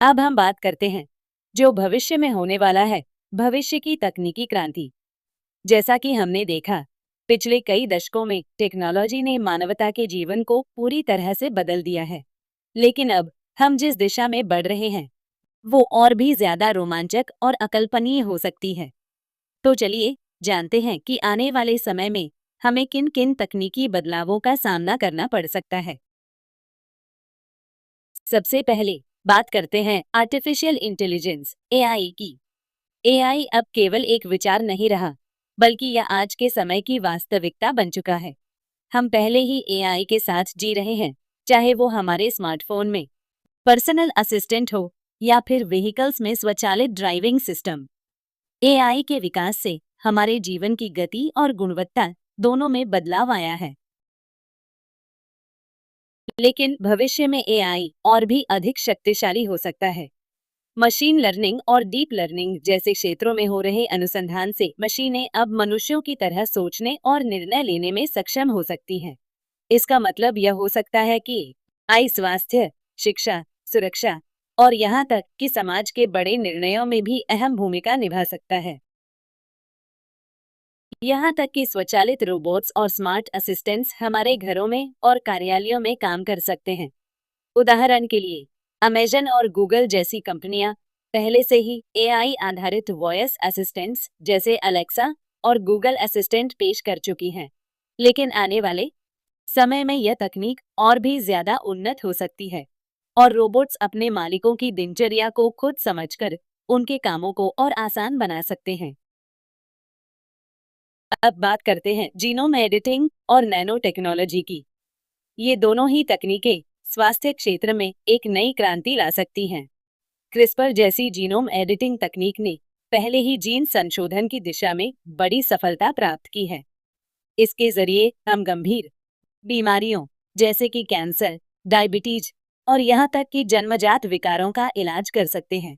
अब हम बात करते हैं जो भविष्य में होने वाला है, भविष्य की तकनीकी क्रांति। जैसा कि हमने देखा, पिछले कई दशकों में टेक्नोलॉजी ने मानवता के जीवन को पूरी तरह से बदल दिया है। लेकिन अब हम जिस दिशा में बढ़ रहे हैं, वो और भी ज्यादा रोमांचक और अकल्पनीय हो सकती है। तो चलिए जानते हैं कि आने वाले समय में हमें किन किन तकनीकी बदलावों का सामना करना पड़ सकता है। सबसे पहले बात करते हैं आर्टिफिशियल इंटेलिजेंस एआई की। एआई अब केवल एक विचार नहीं रहा, बल्कि यह आज के समय की वास्तविकता बन चुका है। हम पहले ही एआई के साथ जी रहे हैं, चाहे वो हमारे स्मार्टफोन में पर्सनल असिस्टेंट हो या फिर व्हीकल्स में स्वचालित ड्राइविंग सिस्टम। एआई के विकास से हमारे जीवन की गति और गुणवत्ता दोनों में बदलाव आया है। लेकिन भविष्य में एआई और भी अधिक शक्तिशाली हो सकता है। मशीन लर्निंग और डीप लर्निंग जैसे क्षेत्रों में हो रहे अनुसंधान से मशीनें अब मनुष्यों की तरह सोचने और निर्णय लेने में सक्षम हो सकती हैं। इसका मतलब यह हो सकता है कि आई स्वास्थ्य, शिक्षा, सुरक्षा और यहाँ तक कि समाज के बड़े निर्णयों में भी अहम भूमिका निभा सकता है। यहाँ तक कि स्वचालित रोबोट्स और स्मार्ट असिस्टेंट्स हमारे घरों में और कार्यालयों में काम कर सकते हैं। उदाहरण के लिए अमेजन और गूगल जैसी कंपनियां पहले से ही एआई आधारित वॉयस असिस्टेंट्स जैसे अलेक्सा और गूगल असिस्टेंट पेश कर चुकी हैं। लेकिन आने वाले समय में यह तकनीक और भी ज्यादा उन्नत हो सकती है और रोबोट्स अपने मालिकों की दिनचर्या को खुद समझकर उनके कामों को और आसान बना सकते हैं। अब बात करते हैं जीनोम एडिटिंग और नैनो टेक्नोलॉजी की। ये दोनों ही तकनीकें स्वास्थ्य क्षेत्र में एक नई क्रांति ला सकती हैं। क्रिस्पर जैसी जीनोम एडिटिंग तकनीक ने पहले ही जीन संशोधन की दिशा में बड़ी सफलता प्राप्त की है। इसके जरिए हम गंभीर बीमारियों जैसे कि कैंसर, डायबिटीज और यहाँ तक कि जन्मजात विकारों का इलाज कर सकते हैं।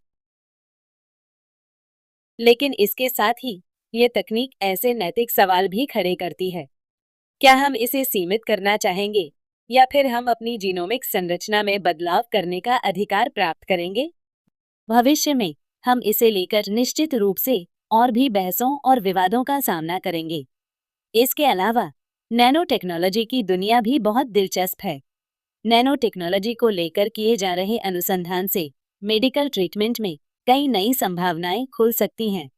लेकिन इसके साथ ही ये तकनीक ऐसे नैतिक सवाल भी खड़े करती है। क्या हम इसे सीमित करना चाहेंगे या फिर हम अपनी जीनोमिक संरचना में बदलाव करने का अधिकार प्राप्त करेंगे? भविष्य में हम इसे लेकर निश्चित रूप से और भी बहसों और विवादों का सामना करेंगे। इसके अलावा नैनो टेक्नोलॉजी की दुनिया भी बहुत दिलचस्प है। नैनो टेक्नोलॉजी को लेकर किए जा रहे अनुसंधान से मेडिकल ट्रीटमेंट में कई नई संभावनाएं खुल सकती हैं।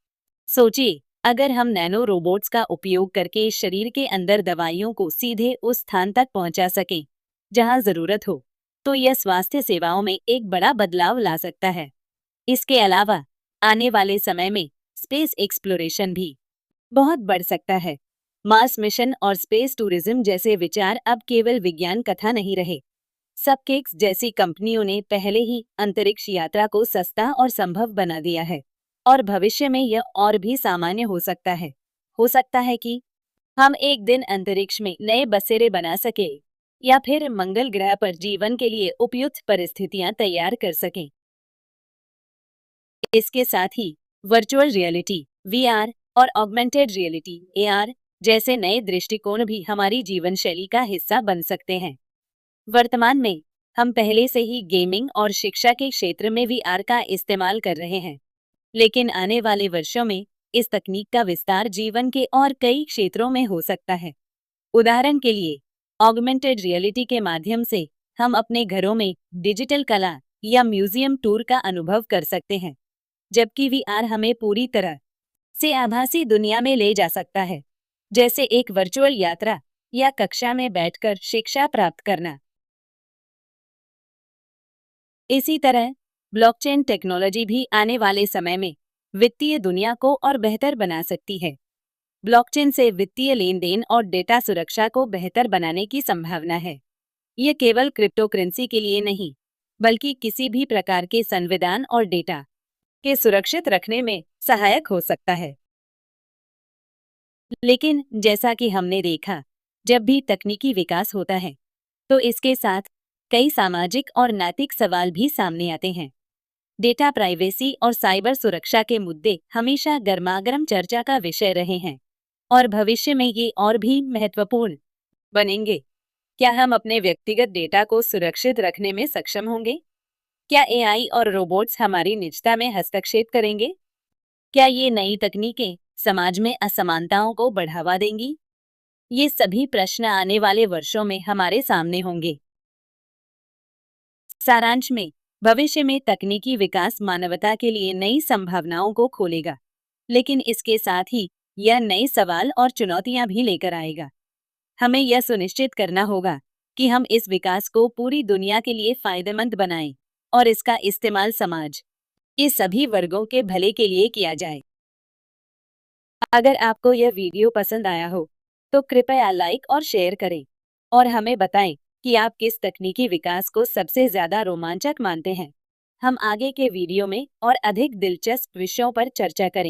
सोचिए, अगर हम नैनो रोबोट्स का उपयोग करके शरीर के अंदर दवाइयों को सीधे उस स्थान तक पहुंचा सकें जहां जरूरत हो, तो यह स्वास्थ्य सेवाओं में एक बड़ा बदलाव ला सकता है। इसके अलावा आने वाले समय में स्पेस एक्सप्लोरेशन भी बहुत बढ़ सकता है। मार्स मिशन और स्पेस टूरिज्म जैसे विचार अब केवल विज्ञान कथा नहीं रहे। सबकेक्स जैसी कंपनियों ने पहले ही अंतरिक्ष यात्रा को सस्ता और संभव बना दिया है और भविष्य में यह और भी सामान्य हो सकता है। हो सकता है कि हम एक दिन अंतरिक्ष में नए बसेरे बना सके या फिर मंगल ग्रह पर जीवन के लिए उपयुक्त परिस्थितियां तैयार कर सकें। इसके साथ ही वर्चुअल रियलिटी वीआर और ऑगमेंटेड रियलिटी एआर जैसे नए दृष्टिकोण भी हमारी जीवन शैली का हिस्सा बन सकते हैं। वर्तमान में हम पहले से ही गेमिंग और शिक्षा के क्षेत्र में वीआर का इस्तेमाल कर रहे हैं, लेकिन आने वाले वर्षों में इस तकनीक का विस्तार जीवन के और कई क्षेत्रों में हो सकता है। उदाहरण के लिए ऑगमेंटेड रियलिटी के माध्यम से हम अपने घरों में डिजिटल कला या म्यूजियम टूर का अनुभव कर सकते हैं, जबकि वीआर हमें पूरी तरह से आभासी दुनिया में ले जा सकता है, जैसे एक वर्चुअल यात्रा या कक्षा में बैठकर शिक्षा प्राप्त करना। इसी तरह ब्लॉकचेन टेक्नोलॉजी भी आने वाले समय में वित्तीय दुनिया को और बेहतर बना सकती है। ब्लॉकचेन से वित्तीय लेन देन और डेटा सुरक्षा को बेहतर बनाने की संभावना है। ये केवल क्रिप्टो करेंसी के लिए नहीं, बल्कि किसी भी प्रकार के संविधान और डेटा के सुरक्षित रखने में सहायक हो सकता है। लेकिन जैसा कि हमने देखा, जब भी तकनीकी विकास होता है, तो इसके साथ कई सामाजिक और नैतिक सवाल भी सामने आते हैं। डेटा प्राइवेसी और साइबर सुरक्षा के मुद्दे हमेशा गर्मागर्म चर्चा का विषय रहे हैं और भविष्य में ये और भी महत्वपूर्ण बनेंगे। क्या हम अपने व्यक्तिगत डेटा को सुरक्षित रखने में सक्षम होंगे? क्या एआई और रोबोट्स हमारी निजता में हस्तक्षेप करेंगे? क्या ये नई तकनीकें समाज में असमानताओं को बढ़ावा देंगी? ये सभी प्रश्न आने वाले वर्षों में हमारे सामने होंगे। सारांश में, भविष्य में तकनीकी विकास मानवता के लिए नई संभावनाओं को खोलेगा, लेकिन इसके साथ ही यह नए सवाल और चुनौतियां भी लेकर आएगा। हमें यह सुनिश्चित करना होगा कि हम इस विकास को पूरी दुनिया के लिए फायदेमंद बनाएं और इसका इस्तेमाल समाज के सभी वर्गों के भले के लिए किया जाए। अगर आपको यह वीडियो पसंद आया हो, तो कृपया लाइक और शेयर करें और हमें बताएं कि आप किस तकनीकी विकास को सबसे ज्यादा रोमांचक मानते हैं। हम आगे के वीडियो में और अधिक दिलचस्प विषयों पर चर्चा करेंगे।